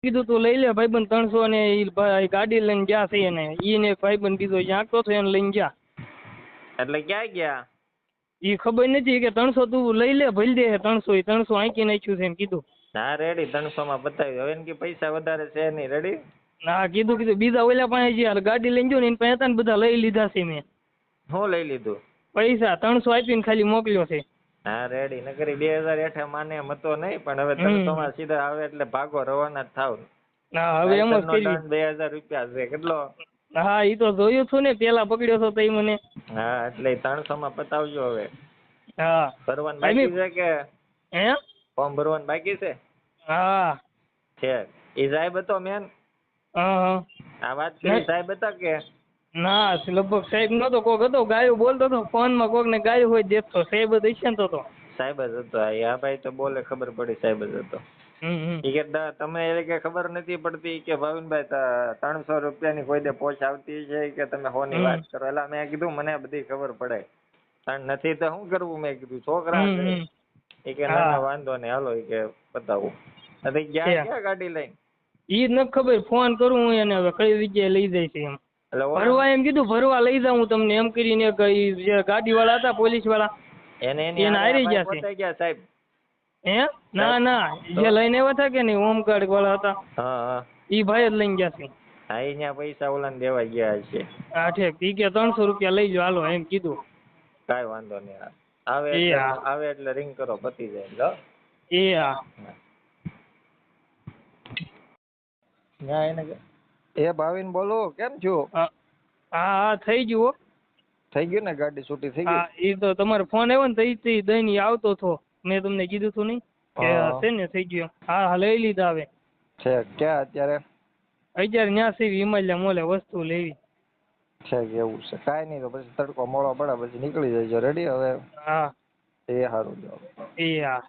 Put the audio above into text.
કીધું તું લઈ લે ભાઈબંધ 300 ને ઈ ગાડી લઈને ગયા છે એને ઈને એક ભાઈબંધ બીજો યાંકતો હતો એને લઈને ગયા. એટલે ક્યાં ગયા? ઈ ખબર નથી કે 300 તું લઈ લે ભરી દે 300 ઈ 300 આંકી નાખ્યું છે એમ કીધું. હા રેડી 300 માં બતાવી હવે એમ કે પૈસા વધારે છે નહીં રેડી. હા કીધું બીજા ઓલા પાસે જે ગાડી લઈને ગયો ને એની પાસે હતા ને બધા લઈ લીધા છે મેં. હું લઈ લીધું? પૈસા 300 આપીને ખાલી મોકલ્યો છે. હા રેડી નકરી 2000 હેઠે માને એમ હતો નહીં પણ હવે 300 માં સીધા આવે એટલે ભાગો રવાના જ થાવ. હા હવે એમ જ કરી 2000 રૂપિયા છે કેટલો? હા ઈ તો જોયું છું ને પેલા પકડ્યો છો તઈ મને. હા એટલે 300 માં પતાવજો હવે. હા ભરવાનું બાકી છે કે? હે ફોર્મ ભરવાનું બાકી છે? હા છે ઈ સાહેબ હતો મેન? હા આ વાત કરી સાહેબ હતા કે? ના લગભગ સાહેબ નતો કોક હતો ગાયો બોલતો હતો ફોન માં કોક ને ગાયો હોય દેખતો સાહેબ જ હશે ને તો સાહેબ જ હતો. આ ભાઈ તો બોલે ખબર પડી સાહેબ જ હતો. ઈ કે તમે એ કે ખબર નથી પડતી કે ભાવિનભાઈ 300 રૂપિયાની કોઈ દે પોચ આવતી છે કે તમે હોની વાત કરો. એટલે મેં કીધું મને બધી ખબર પડે પણ નથી તો શું કરવું મેં કીધું છોકરા છે. એ કે ના વાંધો નહીં હાલો એ કે બતાવું. નથી ક્યાં ગાડી લઈને? ઈ જ નથી ખબર ફોન કરું હું એને હવે કઈ જગ્યાએ લઈ જાય છે એમ. ભરવા એમ કીધું ભરવા લઈ જાઉં તમને એમ કરીને જે ગાડી વાળા હતા પોલીસ વાળા એને હારી ગયા છે સાહેબ. હે ના જે લઈને આવ્યા હતા કે નહીં હોમગાર્ડ વાળા હતા ઈ ભાઈ જ લઈને ગયા છે. હા અહીંયા પૈસા ઓલાને દેવા ગયા છે. હા ઠીક ઈ કે 300 રૂપિયા લઈ જાઓ હાલો એમ કીધું. કાંઈ વાંધો નહીં આવે એટલે રિંગ કરો પતી જાય. એ હા એ ભાવિન બોલો કેમ છો? હા થઈ ગયું. થઈ ગયું ને ગાડી છૂટી થઈ ગઈ? હા એ તો તમારો ફોન આવ્યો ને તઈ દઈને આવતો હતો મેં તમને કીધું હતું નહીં કે છે ને થઈ ગયું. હા લઈ લીધા હવે. છે ક્યાં અત્યારે? અત્યારે ન્યા છે હિમાલય મોલે વસ્તુ લેવી છે કે એવું છે. કાંઈ નહીં તો પછી તડકો મોડો પડે પછી નીકળી જજો રેડી હવે. હા એ સારું. એ હા